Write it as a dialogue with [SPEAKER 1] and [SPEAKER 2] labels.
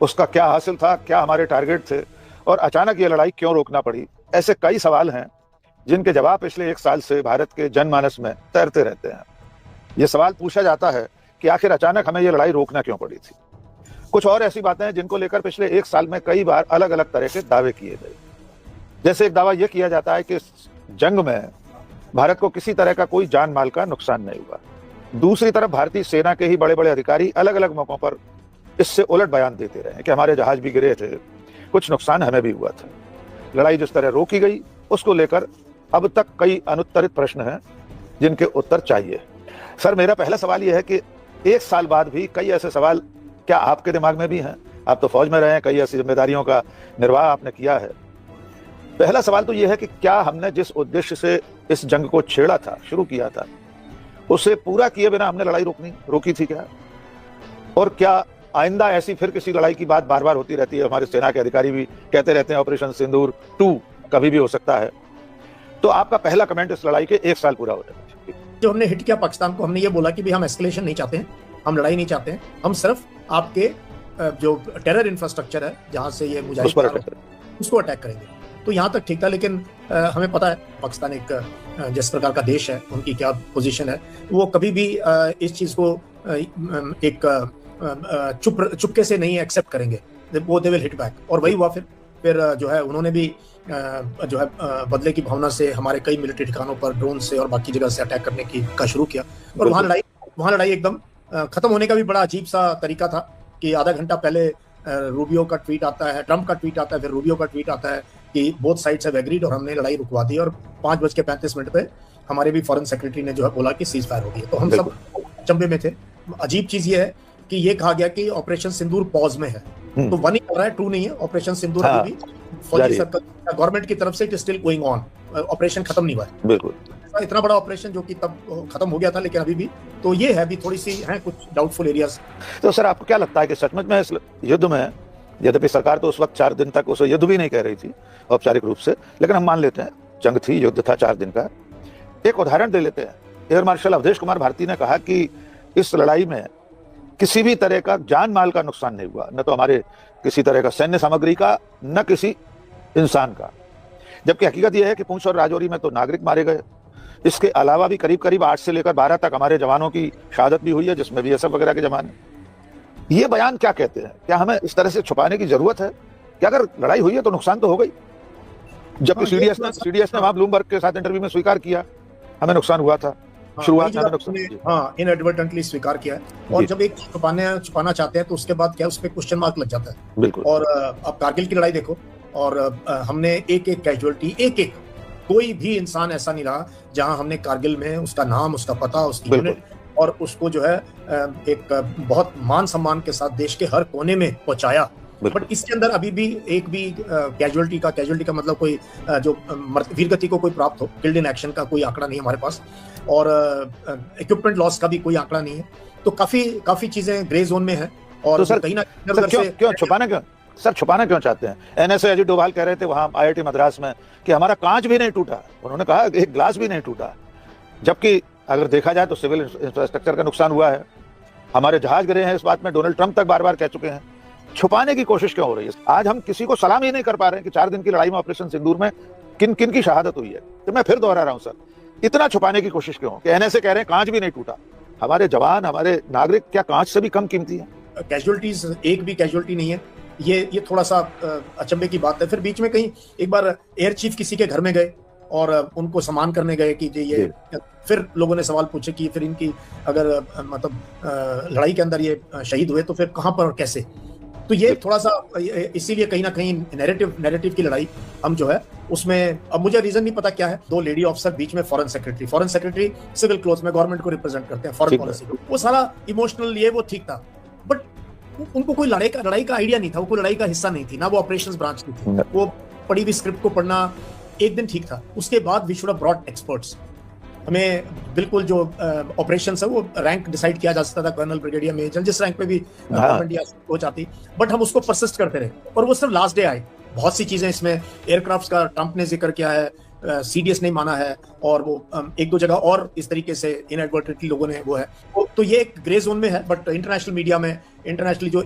[SPEAKER 1] उसका क्या हासिल था, क्या हमारे टारगेट थे और अचानक ये लड़ाई क्यों रोकना पड़ी। ऐसे कई सवाल हैं जिनके जवाब पिछले 1 साल से भारत के जनमानस में तैरते रहते हैं। ये सवाल पूछा जाता है कि आखिर अचानक हमें ये लड़ाई रोकना क्यों पड़ी थी। कुछ और ऐसी बातें हैं जिनको लेकर पिछले 1 साल में कई बार अलग अलग तरह के दावे किए गए। जैसे एक दावा यह किया जाता है कि इस जंग में भारत को किसी तरह का कोई जान माल का नुकसान नहीं हुआ। दूसरी तरफ भारतीय सेना के ही बड़े बड़े अधिकारी अलग अलग मौकों पर इससे उलट बयान देते रहे कि हमारे जहाज भी गिरे थे, कुछ नुकसान हमें भी हुआ था। लड़ाई जिस तरह रोकी गई उसको लेकर अब तक कई अनुत्तरित प्रश्न हैं जिनके उत्तर चाहिए। सर, मेरा पहला सवाल यह है कि 1 साल बाद भी कई ऐसे सवाल क्या आपके दिमाग में भी हैं? आप तो फौज में रहे हैं, कई ऐसी जिम्मेदारियों का निर्वाह आपने किया है। पहला सवाल तो यह है कि क्या हमने जिस उद्देश्य से इस जंग को छेड़ा था, शुरू किया था, उसे पूरा किए बिना हमने लड़ाई रोकी थी क्या? और क्या आइंदा ऐसी फिर किसी लड़ाई की बात बार बार होती रहती है? हमारे सेना के अधिकारी भी कहते रहते हैं ऑपरेशन सिंदूर 2 कभी भी हो सकता है। तो आपका पहला कमेंट इस लड़ाई के 1 साल पूरा हो जाए।
[SPEAKER 2] जो हमने हिट किया पाकिस्तान को, हमने ये बोला कि भी हम एस्केलेशन नहीं चाहते हैं, हम लड़ाई नहीं चाहते हैं, हम सिर्फ आपके जो टेरर इंफ्रास्ट्रक्चर है जहां से ये मुजाहिद उसको अटैक करेंगे। तो यहाँ तक ठीक था, लेकिन हमें पता है पाकिस्तान एक जिस प्रकार का देश है, उनकी क्या पोजीशन है, वो कभी भी इस चीज को एक चुपके से नहीं एक्सेप्ट करेंगे, वो दे विल हिट बैक। और वही हुआ फिर जो है उन्होंने भी जो है बदले की भावना से हमारे कई मिलिट्री ठिकानों पर ड्रोन से और बाकी जगह से अटैक करने का शुरू किया। और वहाँ लड़ाई एकदम खत्म होने का भी बड़ा अजीब सा तरीका था कि आधा घंटा पहले रूबियो का ट्वीट आता है, ट्रंप का ट्वीट आता है, फिर रूबियो का ट्वीट आता है कि बोथ साइड्स हैव एग्रीड और हमने लड़ाई रुकवा दी। और 5:35 पे हमारे भी फॉरेन सेक्रेटरी ने जो है बोला कि सीज फायर हो गई। तो हम सब चंबे में थे। अजीब चीज ये है कि ये कहा गया कि ऑपरेशन सिंदूर पॉज में है, तो 1 ही कर रहा है, 2 नहीं है। ऑपरेशन सिंदूर अभी भी फौजी सरकार गवर्नमेंट की तरफ से it is still going on, operation खत्म नहीं हुआ है।
[SPEAKER 1] बिल्कुल
[SPEAKER 2] इतना बड़ा ऑपरेशन जो कि तब खत्म हो गया था, लेकिन अभी भी तो ये है, अभी थोड़ी सी है कुछ डाउटफुल एरियाज।
[SPEAKER 1] तो सर, आपको क्या लगता है कि सचमुच में इस युद्ध में, यद्यपि सरकार तो उस वक्त 4 दिन तक उसे युद्ध भी नहीं कह रही थी औपचारिक रूप से, लेकिन हम मान लेते हैं जंग थी, युद्ध था 4 दिन का। एक उदाहरण दे लेते हैं। एयर मार्शल अवधेश कुमार भारती ने कहा कि इस लड़ाई में किसी भी तरह का जान माल का नुकसान नहीं हुआ, न तो हमारे किसी तरह का सैन्य सामग्री का, न किसी इंसान का। जबकि हकीकत यह है कि पुंछ और राजौरी में तो नागरिक मारे गए। इसके अलावा भी करीब करीब 8 से लेकर 12 तक हमारे जवानों की शहादत भी हुई है, जिसमें बीएसएफ वगैरह के जवान हैं। ये बयान क्या कहते हैं? क्या हमें इस तरह से छुपाने की जरूरत है? क्या अगर लड़ाई हुई है तो नुकसान तो हो गई? जबकि सीडीएस ने वहां ब्लूमबर्ग के साथ इंटरव्यू में स्वीकार किया हमें नुकसान हुआ था, शुरुआत में नुकसान
[SPEAKER 2] इनएडवर्टेंटली स्वीकार किया है। और जब एक छुपाना चाहते हैं तो उसके बाद क्या उस पर क्वेश्चन मार्क लग जाता है।
[SPEAKER 1] बिल्कुल। और
[SPEAKER 2] अब कारगिल की लड़ाई देखो, और हमने एक कैजुअलिटी, एक कोई भी इंसान ऐसा नहीं रहा जहां हमने कारगिल में उसका नाम, उसका पता, उसकी यूनिट और उसको जो है एक बहुत मान सम्मान के साथ देश के हर कोने में पहुंचाया। बट इसके अंदर अभी भी एक भी कैजुअलिटी का मतलब कोई जो वीरगति को कोई प्राप्त हो, किल्ड इन एक्शन का कोई आंकड़ा नहीं हमारे पास, और इक्विपमेंट लॉस का भी कोई आंकड़ा नहीं है। तो काफी चीजें ग्रे जोन में है। और
[SPEAKER 1] तो सर, कहीं ना क्यों छुपाना क्यों चाहते हैं? एनएसए अजीत डोभाल कह रहे थे वहां आईआईटी मद्रास में कि हमारा कांच भी नहीं टूटा, उन्होंने कहा एक ग्लास भी नहीं टूटा। जबकि अगर देखा जाए तो सिविल इंफ्रास्ट्रक्चर का नुकसान हुआ है, हमारे जहाज गिरे हैं। इस बात में डोनाल्ड ट्रंप तक बार बार कह चुके हैं। छुपाने की कोशिश क्यों हो रही है? आज हम किसी को सलाम ही नहीं कर पा रहे हैं कि 4 दिन की लड़ाई में ऑपरेशन सिंदूर में किन किन की शहादत हुई है। तो मैं फिर दोहरा रहा हूं सर, इतना छुपाने की कोशिश क्यों कि एनएसए कह रहे हैं कांच भी नहीं टूटा? हमारे जवान, हमारे नागरिक क्या कांच से भी कम कीमती है?
[SPEAKER 2] कैजुअलिटीज एक भी कैजुअलिटी नहीं है। ये थोड़ा सा अचंभे की बात है। फिर बीच में कहीं एक बार एयर चीफ किसी के घर में गए और उनको सम्मान करने गए कि ये फिर लोगों ने सवाल पूछे कि फिर इनकी अगर मतलब लड़ाई के अंदर ये शहीद हुए तो फिर कहां पर और कैसे? तो ये थोड़ा सा इसीलिए कहीं ना कहीं नैरेटिव की लड़ाई हम जो है उसमें, अब मुझे रीजन नहीं पता क्या है। 2 लेडी ऑफिसर, बीच में फॉरेन सेक्रेटरी सिविल क्लोथ में गवर्नमेंट को रिप्रेजेंट करते हैं, फॉरेन पॉलिसी को, वो सारा इमोशनल ये वो ठीक था। बट उनको कोई लड़ाई का आइडिया नहीं था, वो कोई लड़ाई का हिस्सा नहीं थी, ना वो ऑपरेशंस ब्रांच की थी। वो पढ़ी हुई स्क्रिप्ट को पढ़ना एक दिन ठीक था, उसके बाद we should have brought experts. हमें बिल्कुल जो ऑपरेशन है वो रैंक डिसाइड किया जा सकता था, कर्नल, ब्रिगेडियर, मेजर, जिस रैंक पे भी हो जाती, बट हम उसको परसिस्ट करते रहे और वो सिर्फ लास्ट डे आए। बहुत सी चीजें इसमें एयरक्राफ्ट का ट्रंप ने जिक्र किया है, सीडीएस नहीं माना है, और वो 1-2 जगह और इस तरीके से इनएडवर्टेंटली लोगों ने वो है। तो ये एक ग्रे जोन में है। बट इंटरनेशनल मीडिया में, इंटरनेशनली जो